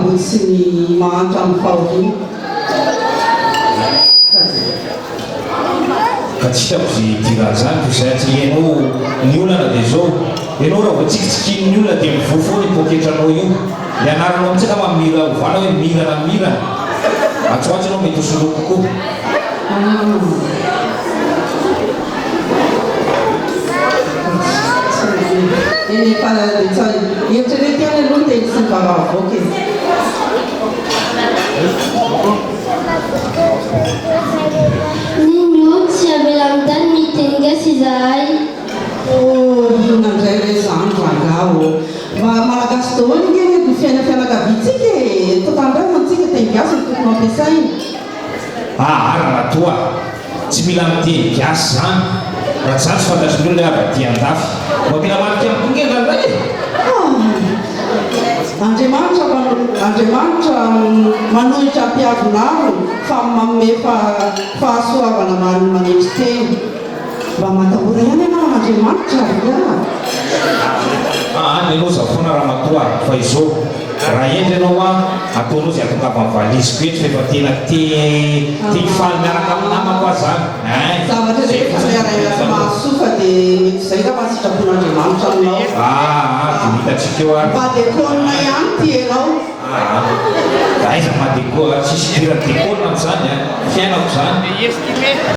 mbo tsy ny mahantra amin'ny fahoriana ka tsy hitako zay tiran'izany ko satria ianao ny olana dia zao ianao raha vao tsikitsikiny ny olana dia mivoafona ny poketranao io ny anaranao amintsika mamira ovana hoe mirana mirana atsoatsy anao mety hosoloako koa eny faladetsay eritrerety any aloha teny sy mivavavoaka Ninyo tsy avelan'tany mitengasy izahay. Nandray ray zany rangaho malagasy daholo ngeny fiainakaviatsika tokandray antsika tengasy ny tokony ampiasaina raha toa tsy mila miteny gasy zany raha zany tsy fantatry ny olona avy andafy mba mila marika amin'ny tongena ndray Andriamanitra manohitra mpiavonaro fa manome fahasoavana manendry teny mba mahatahora ihany ianao Andriamanitra ianao zavona raha matoa fa izao raha endry ianao ataonao zay atongava amin'ny valiziko eto fa efa tena te hifaly miaraka amin'ny namako aho zany zavatra rehefa miaraka mahasofa dia mety izay ka mahasitrapon'Andriamanitra aminao dia hitatsika eo ary madekona ihany ty ianao aiza madeko tsisy dira dekona amin'izany fiainako zany